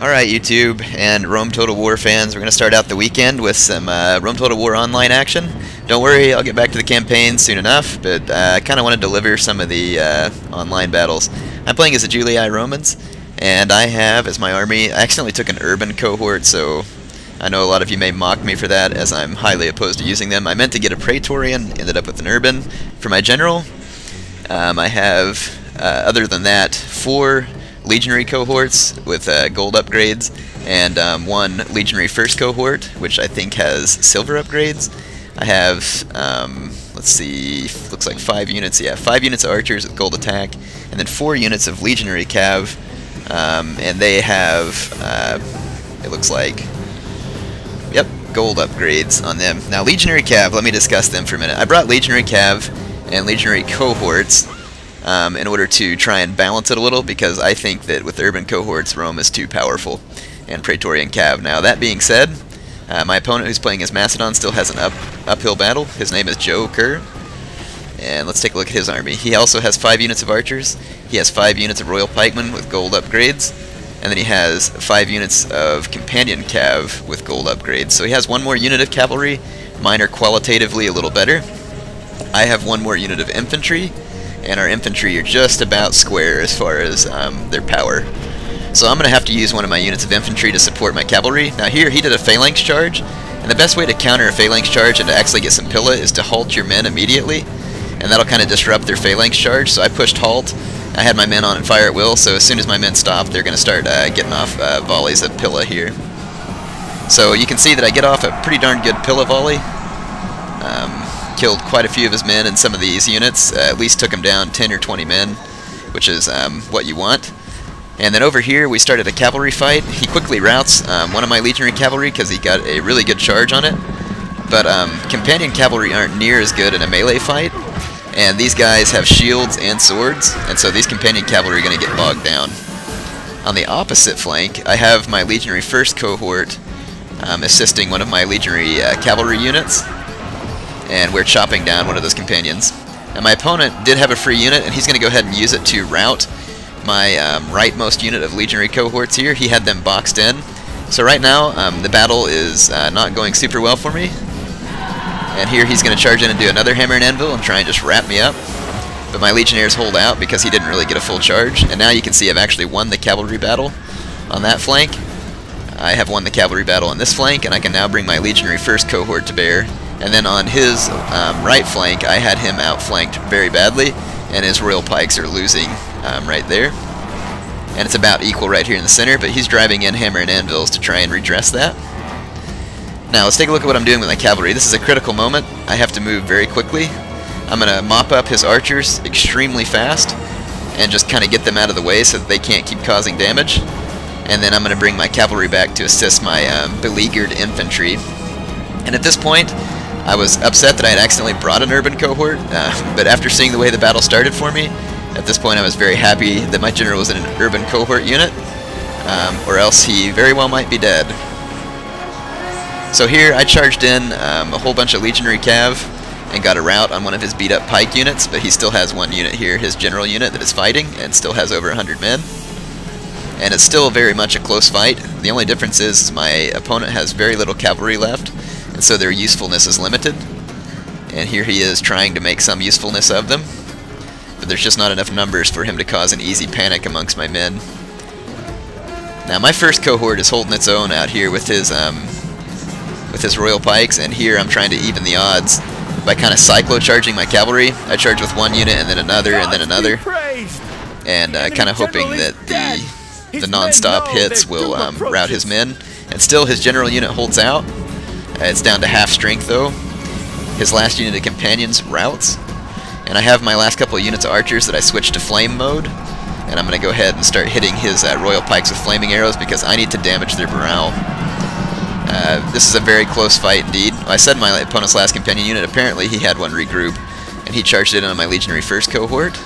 Alright YouTube and Rome Total War fans, we're going to start out the weekend with some Rome Total War online action. Don't worry, I'll get back to the campaign soon enough, but I kind of want to deliver some of the online battles. I'm playing as the Julii Romans, and I have as my army, I accidentally took an urban cohort, so I know a lot of you may mock me for that, as I'm highly opposed to using them. I meant to get a Praetorian, ended up with an urban for my general. I have, other than that, 4 Legionary cohorts with gold upgrades, and 1 Legionary first cohort, which I think has silver upgrades. I have, let's see, looks like 5 units, yeah, 5 units of archers with gold attack, and then 4 units of Legionary cav, and they have, it looks like, yep, gold upgrades on them. Now, Legionary cav, let me discuss them for a minute. I brought Legionary cav and Legionary cohorts in order to try and balance it a little, because I think that with urban cohorts, Rome is too powerful, and Praetorian cav. Now, that being said, my opponent who's playing as Macedon still has an uphill battle. His name is Joe Kerr, and let's take a look at his army. He also has 5 units of archers, he has 5 units of royal pikemen with gold upgrades, and then he has 5 units of companion cav with gold upgrades. So he has 1 more unit of cavalry. Mine are qualitatively a little better. I have 1 more unit of infantry, and our infantry are just about square as far as their power. So I'm going to have to use 1 of my units of infantry to support my cavalry. Now here, he did a Phalanx Charge, and the best way to counter a Phalanx Charge and to actually get some pilla is to halt your men immediately, and that'll kind of disrupt their Phalanx Charge. So I pushed halt. I had my men on and fire at will, so as soon as my men stop, they're going to start getting off volleys of pilla here. So you can see that I get off a pretty darn good pilla volley. Killed quite a few of his men in some of these units, at least took him down 10 or 20 men, which is what you want. And then over here we started a cavalry fight. He quickly routs 1 of my legionary cavalry because he got a really good charge on it. But companion cavalry aren't near as good in a melee fight, and these guys have shields and swords, and so these companion cavalry are going to get bogged down. On the opposite flank, I have my legionary first cohort assisting 1 of my legionary cavalry units, and we're chopping down 1of those companions. And my opponent did have a free unit, and he's going to go ahead and use it to rout my rightmost unit of legionary cohorts here. He had them boxed in. So right now, the battle is not going super well for me. And here he's going to charge in and do another hammer and anvil and try and just wrap me up. But my legionnaires hold out because he didn't really get a full charge. And now you can see I've actually won the cavalry battle on that flank. I have won the cavalry battle on this flank, and I can now bring my legionary first cohort to bear. And then on his right flank, I had him outflanked very badly, and his royal pikes are losing right there. And it's about equal right here in the center, but he's driving in hammer and anvils to try and redress that. Now let's take a look at what I'm doing with my cavalry. This is a critical moment. I have to move very quickly. I'm going to mop up his archers extremely fast, and just kind of get them out of the way so that they can't keep causing damage. And then I'm going to bring my cavalry back to assist my beleaguered infantry. And at this point, I was upset that I had accidentally brought an urban cohort, but after seeing the way the battle started for me, at this point I was very happy that my general was in an urban cohort unit, or else he very well might be dead. So here I charged in a whole bunch of legionary cav and got a rout on 1 of his beat up pike units, but he still has 1 unit here, his general unit, that is fighting, and still has over 100 men. And it's still very much a close fight. The only difference is my opponent has very little cavalry left, and so their usefulness is limited. And here he is trying to make some usefulness of them, but there's just not enough numbers for him to cause an easy panic amongst my men. Now my first cohort is holding its own out here with his royal pikes, and here I'm trying to even the odds by kind of cyclo-charging my cavalry. I charge with 1 unit and then another and then another, and kind of hoping that the non-stop hits will rout his men. And still his general unit holds out. It's down to half strength though. His last unit of companions routs. And I have my last couple of units of archers that I switched to flame mode. And I'm going to go ahead and start hitting his royal pikes with flaming arrows because I need to damage their morale. This is a very close fight indeed. I said my opponent's last companion unit, apparently he had 1 regroup. And he charged it on my legionary first cohort,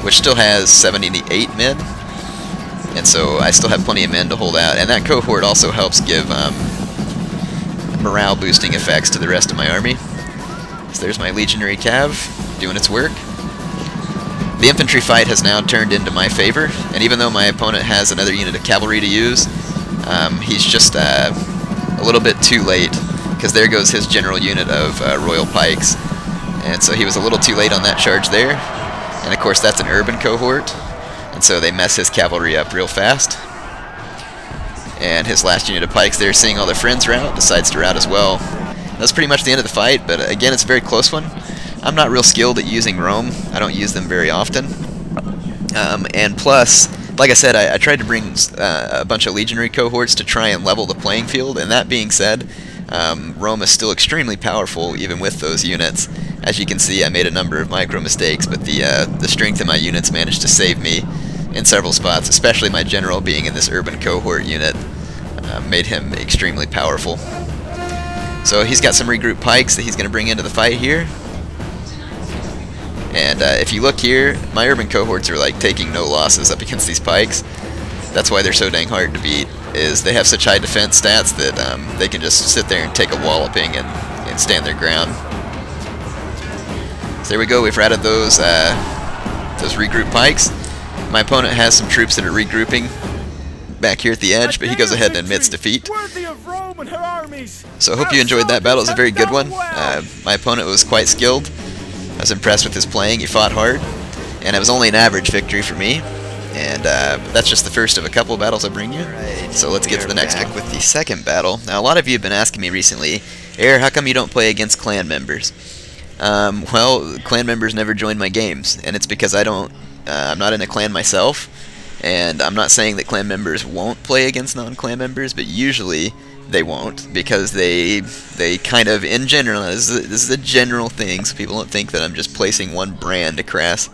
which still has 78 men. And so I still have plenty of men to hold out. And that cohort also helps give morale boosting effects to the rest of my army. So there's my legionary cav doing its work. The infantry fight has now turned into my favor, and even though my opponent has another unit of cavalry to use, He's just a little bit too late, because there goes his general unit of Royal Pikes. And so he was a little too late on that charge there. And of course that's an urban cohort, and so they mess his cavalry up real fast. And his last unit of pikes there, seeing all their friends rout, decides to rout as well. That's pretty much the end of the fight, but again, it's a very close one. I'm not real skilled at using Rome. I don't use them very often. And plus, like I said, I tried to bring a bunch of legionary cohorts to try and level the playing field, and that being said, Rome is still extremely powerful even with those units. As you can see, I made a number of micro mistakes, but the strength of my units managed to save me in several spots, especially my general being in this urban cohort unit made him extremely powerful. So he's got some regroup pikes that he's going to bring into the fight here. And if you look here, my urban cohorts are like taking no losses up against these pikes. That's why they're so dang hard to beat, is they have such high defense stats that they can just sit there and take a walloping and stand their ground. So there we go, we've routed those regroup pikes. My opponent has some troops that are regrouping back here at the edge, but he goes ahead and admits defeat. So I hope you enjoyed that battle. It was a very good one. My opponent was quite skilled. I was impressed with his playing. He fought hard, and it was only an average victory for me. And that's just the first of a couple of battles I bring you. Right. So let's get to the next one with the second battle. Now, a lot of you have been asking me recently, Air, how come you don't play against clan members? Well, clan members never join my games, and it's because I'm not in a clan myself, and I'm not saying that clan members won't play against non-clan members, but usually they won't, because they kind of, in general, this is a general thing, so people don't think that I'm just placing one brand across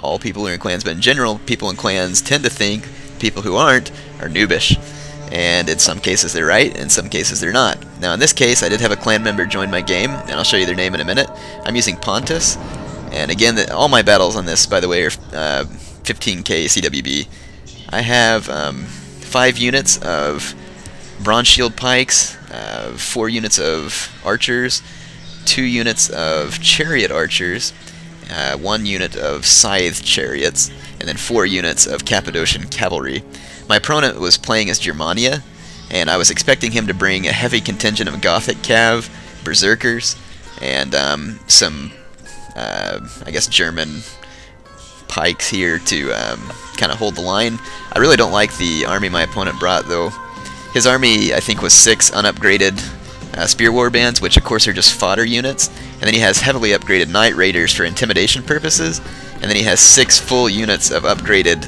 all people who are in clans, but in general, people in clans tend to think people who aren't are noobish. And in some cases they're right, in some cases they're not. Now in this case, I did have a clan member join my game, and I'll show you their name in a minute. I'm using Pontus, and again, all my battles on this, by the way, are 15k CWB. I have 5 units of Bronze Shield Pikes, 4 units of Archers, 2 units of Chariot Archers, 1 unit of Scythe Chariots, and then 4 units of Cappadocian Cavalry. My opponent was playing as Germania, and I was expecting him to bring a heavy contingent of Gothic Cav, Berserkers, and some, I guess, German pikes here to kind of hold the line. I really don't like the army my opponent brought, though. His army, I think, was 6 unupgraded Spear Warbands, which of course are just fodder units, and then he has heavily upgraded Knight Raiders for intimidation purposes, and then he has 6 full units of upgraded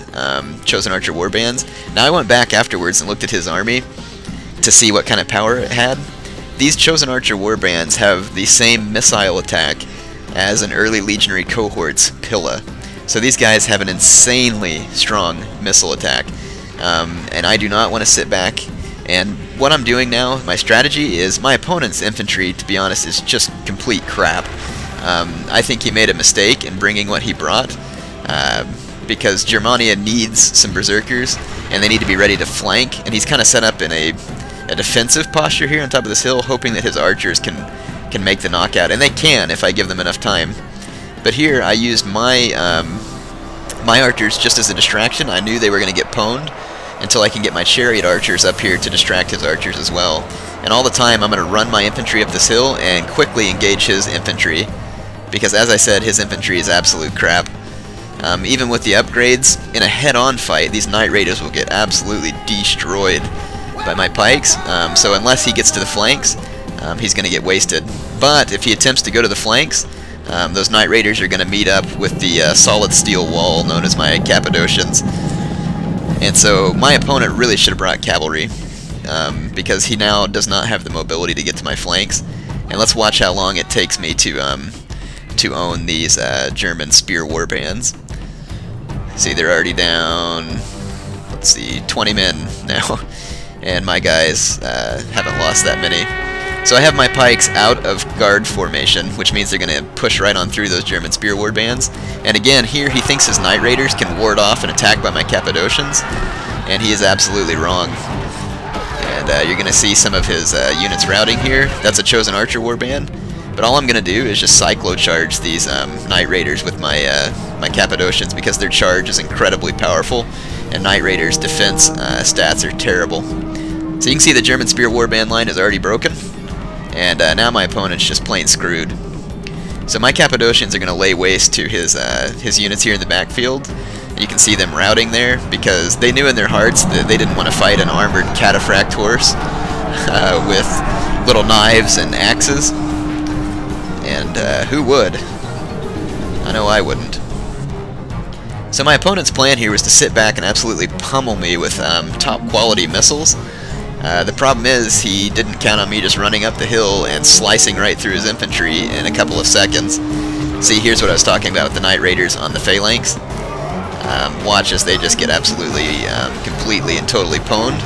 Chosen Archer Warbands. Now I went back afterwards and looked at his army to see what kind of power it had. These Chosen Archer Warbands have the same missile attack as an early Legionary cohort's Pilla. So these guys have an insanely strong missile attack, and I do not want to sit back. And what I'm doing now, my strategy is, my opponent's infantry, to be honest, is just complete crap. I think he made a mistake in bringing what he brought, because Germania needs some Berserkers, and they need to be ready to flank, and he's kind of set up in a defensive posture here on top of this hill, hoping that his archers can make the knockout, and they can if I give them enough time. But here I used my my archers just as a distraction. I knew they were going to get pwned until I can get my chariot archers up here to distract his archers as well. And all the time I'm going to run my infantry up this hill and quickly engage his infantry, because as I said, his infantry is absolute crap. Even with the upgrades, in a head-on fight, these Knight Raiders will get absolutely destroyed by my pikes, so unless he gets to the flanks, he's going to get wasted. But if he attempts to go to the flanks, those Knight Raiders are going to meet up with the solid steel wall known as my Cappadocians. And so my opponent really should have brought cavalry, because he now does not have the mobility to get to my flanks. And let's watch how long it takes me to own these German spear warbands. See, they're already down, let's see, 20 men now, and my guys haven't lost that many. So I have my pikes out of guard formation, which means they're going to push right on through those German spear warbands. And again, here he thinks his Knight Raiders can ward off an attack by my Cappadocians, and he is absolutely wrong. And you're going to see some of his units routing here. That's a Chosen Archer warband, but all I'm going to do is just cyclo-charge these Knight Raiders with my my Cappadocians, because their charge is incredibly powerful, and Knight Raider's defense stats are terrible. So you can see the German Spear Warband line is already broken, and now my opponent's just plain screwed. So my Cappadocians are going to lay waste to his units here in the backfield. You can see them routing there because they knew in their hearts that they didn't want to fight an armored cataphract horse with little knives and axes. And who would? I know I wouldn't. So my opponent's plan here was to sit back and absolutely pummel me with top quality missiles. The problem is he didn't count on me just running up the hill and slicing right through his infantry in a couple of seconds. See, here's what I was talking about with the Knight Raiders on the Phalanx. Watch as they just get absolutely, completely and totally pwned.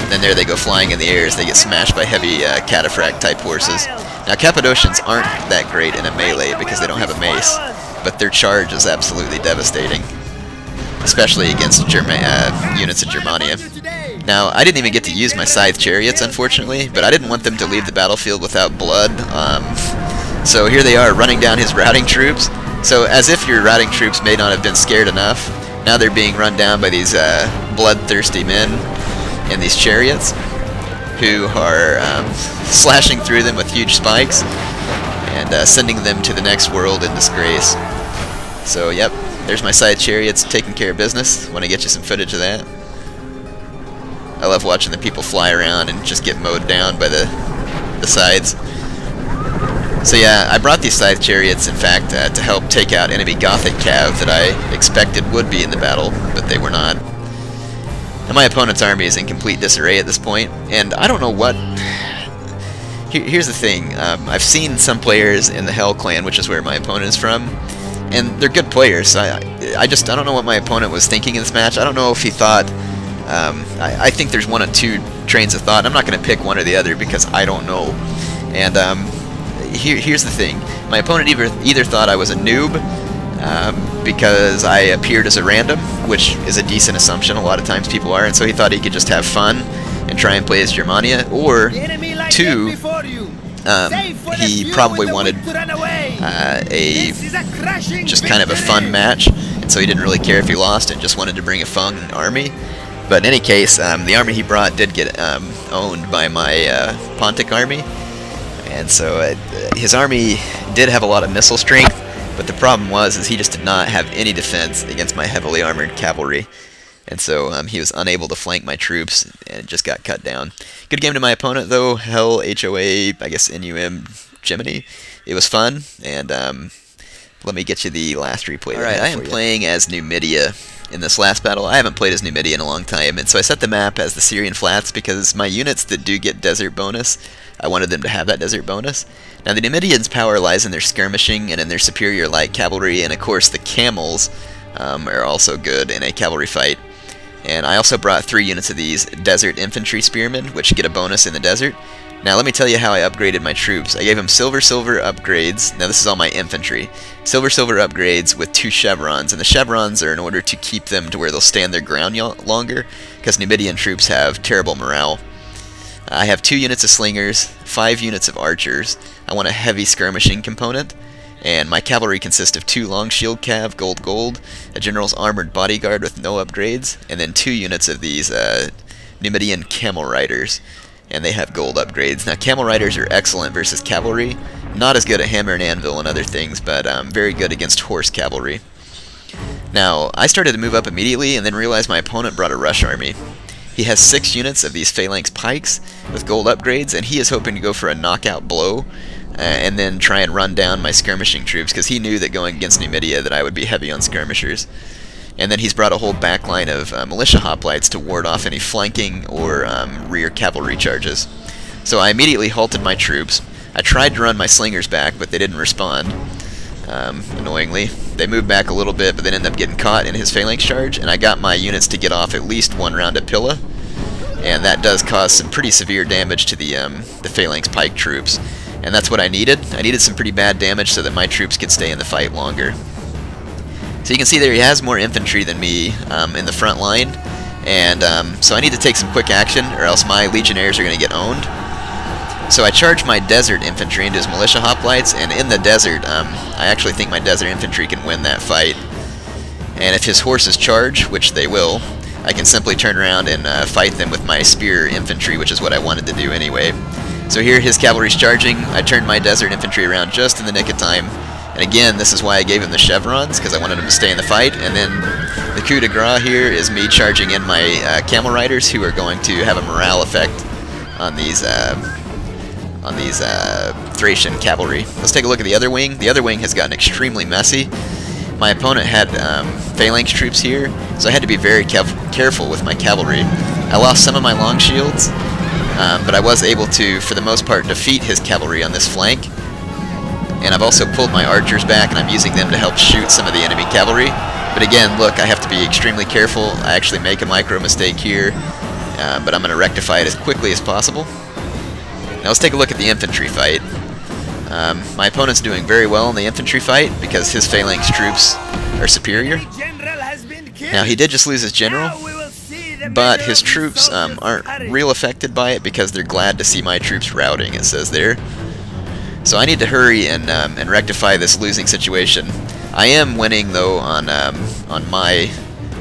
And then there they go flying in the air as they get smashed by heavy cataphract type horses. Now Cappadocians aren't that great in a melee because they don't have a mace, but their charge is absolutely devastating, especially against units of Germania. Now, I didn't even get to use my scythe chariots, unfortunately, but I didn't want them to leave the battlefield without blood. So here they are running down his routing troops. So as if your routing troops may not have been scared enough, now they're being run down by these bloodthirsty men in these chariots who are slashing through them with huge spikes and sending them to the next world in disgrace. So yep, there's my scythe chariots taking care of business. Want to get you some footage of that? I love watching the people fly around and just get mowed down by the scythes. So yeah, I brought these scythe chariots, in fact, to help take out enemy Gothic cav that I expected would be in the battle, but they were not. And my opponent's army is in complete disarray at this point, and I don't know what... Here's the thing, I've seen some players in the Hell Clan, which is where my opponent is from, and they're good players. I don't know what my opponent was thinking in this match. I don't know if he thought... I think there's one of two trains of thought. I'm not going to pick one or the other because I don't know. And here's the thing. My opponent either thought I was a noob because I appeared as a random, which is a decent assumption. A lot of times people are, and so he thought he could just have fun and try and play as Germania. Or two, he probably wanted just kind of a fun match, and so he didn't really care if he lost and just wanted to bring a fun army. But in any case, the army he brought did get owned by my Pontic army, and so his army did have a lot of missile strength, but the problem was he just did not have any defense against my heavily armored cavalry, and so he was unable to flank my troops and just got cut down. Good game to my opponent though. Hell, HOA, I guess NUM, Gemini. It was fun, and let me get you the last replay. Alright, I am playing as Numidia. In this last battle, I haven't played as Numidia in a long time, and so I set the map as the Syrian Flats because my units that do get desert bonus, I wanted them to have that desert bonus. Now the Numidians' power lies in their skirmishing and in their superior light cavalry, and of course the camels are also good in a cavalry fight. And I also brought 3 units of these desert infantry spearmen, which get a bonus in the desert. Now let me tell you how I upgraded my troops. I gave them silver upgrades. Now this is all my infantry. Silver upgrades with 2 chevrons, and the chevrons are in order to keep them to where they'll stand their ground longer, because Numidian troops have terrible morale. I have 2 units of slingers, 5 units of archers. I want a heavy skirmishing component, and my cavalry consists of 2 long shield cav, gold, a general's armored bodyguard with no upgrades, and then 2 units of these Numidian camel riders. And they have gold upgrades. Now, camel riders are excellent versus cavalry. Not as good at hammer and anvil and other things, but very good against horse cavalry. Now, I started to move up immediately and then realized my opponent brought a rush army. He has 6 units of these Phalanx pikes with gold upgrades, and he is hoping to go for a knockout blow and then try and run down my skirmishing troops, because he knew that going against Numidia that I would be heavy on skirmishers. And then he's brought a whole backline of militia hoplites to ward off any flanking or rear cavalry charges. So I immediately halted my troops. I tried to run my slingers back, but they didn't respond, annoyingly. They moved back a little bit, but then ended up getting caught in his Phalanx Charge, and I got my units to get off at least 1 round of Pilla, and that does cause some pretty severe damage to the Phalanx Pike troops. And that's what I needed. I needed some pretty bad damage so that my troops could stay in the fight longer. So you can see there he has more infantry than me in the front line, and so I need to take some quick action or else my legionnaires are going to get owned. So I charge my desert infantry into his militia hoplites, and in the desert, I actually think my desert infantry can win that fight. And if his horses charge, which they will, I can simply turn around and fight them with my spear infantry, which is what I wanted to do anyway. So here his cavalry's charging. I turned my desert infantry around just in the nick of time. And again, this is why I gave him the chevrons, because I wanted him to stay in the fight. And then the coup de grace here is me charging in my camel riders, who are going to have a morale effect on these Thracian cavalry. Let's take a look at the other wing. The other wing has gotten extremely messy. My opponent had Phalanx troops here, so I had to be very careful with my cavalry. I lost some of my long shields, but I was able to, for the most part, defeat his cavalry on this flank. And I've also pulled my archers back, and I'm using them to help shoot some of the enemy cavalry. But again, look, I have to be extremely careful. I actually make a micro mistake here, but I'm going to rectify it as quickly as possible. Now let's take a look at the infantry fight. My opponent's doing very well in the infantry fight because his phalanx troops are superior. Now he did just lose his general, but his troops aren't real affected by it because they're glad to see my troops routing, it says there. So I need to hurry and rectify this losing situation. I am winning though on my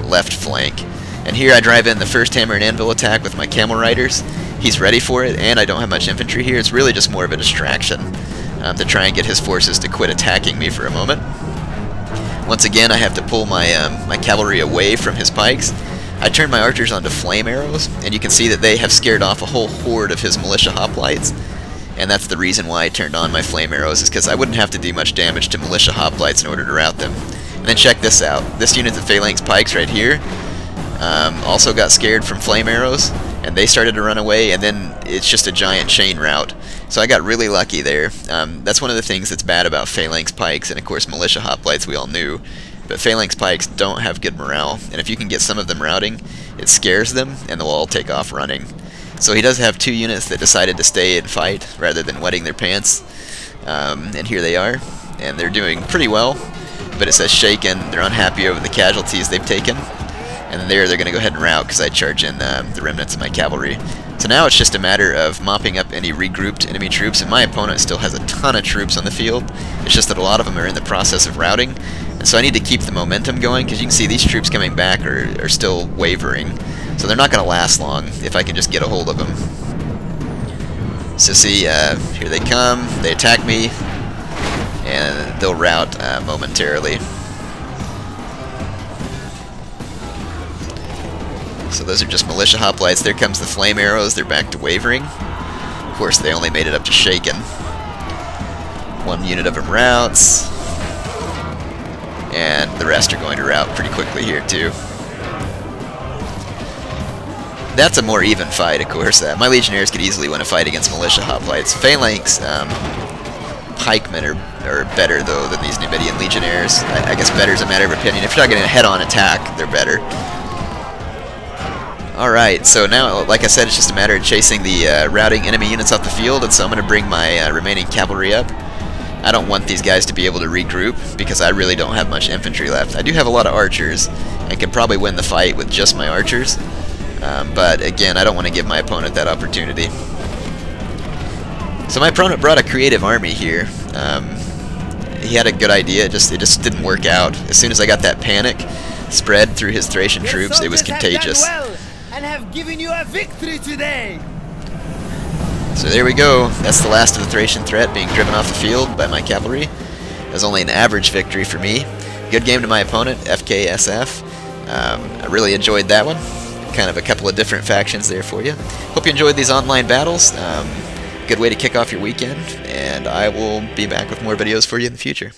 left flank. And here I drive in the first hammer and anvil attack with my camel riders. He's ready for it, and I don't have much infantry here. It's really just more of a distraction to try and get his forces to quit attacking me for a moment. Once again, I have to pull my my cavalry away from his pikes. I turn my archers onto flame arrows, and you can see that they have scared off a whole horde of his militia hoplites. And that's the reason why I turned on my flame arrows, is because I wouldn't have to do much damage to militia hoplites in order to rout them. And then check this out. This unit of phalanx pikes right here also got scared from flame arrows, and they started to run away, and then it's just a giant chain rout. So I got really lucky there. That's one of the things that's bad about phalanx pikes, and of course militia hoplites we all knew. But phalanx pikes don't have good morale, and if you can get some of them routing, it scares them, and they'll all take off running. So he does have two units that decided to stay and fight rather than wetting their pants. And here they are, and they're doing pretty well, but it says shaken. They're unhappy over the casualties they've taken. And then they're going to go ahead and rout because I charge in the remnants of my cavalry. So now it's just a matter of mopping up any regrouped enemy troops, and my opponent still has a ton of troops on the field. It's just that a lot of them are in the process of routing, and so I need to keep the momentum going, because you can see these troops coming back are still wavering. So they're not going to last long if I can just get a hold of them. So see, here they come, they attack me, and they'll rout momentarily. So those are just militia hoplites. There comes the flame arrows, they're back to wavering. Of course, they only made it up to shaken. One unit of them routs, and the rest are going to rout pretty quickly here too. That's a more even fight, of course. My legionnaires could easily win a fight against militia hoplites. Phalanx pikemen are better, though, than these Numidian legionnaires. I guess better is a matter of opinion. If you're not getting a head-on attack, they're better. Alright, so now, like I said, it's just a matter of chasing the routing enemy units off the field, and so I'm going to bring my remaining cavalry up. I don't want these guys to be able to regroup, because I really don't have much infantry left. I do have a lot of archers, and can probably win the fight with just my archers. But again, I don't want to give my opponent that opportunity. So my opponent brought a creative army here. He had a good idea, it just didn't work out. As soon as I got that panic spread through his Thracian troops, it was contagious. And have given you a victory today. So there we go. That's the last of the Thracian threat being driven off the field by my cavalry. It was only an average victory for me. Good game to my opponent, FKSF. I really enjoyed that one. Kind of a couple of different factions there for you. Hope you enjoyed these online battles. Good way to kick off your weekend, and I will be back with more videos for you in the future.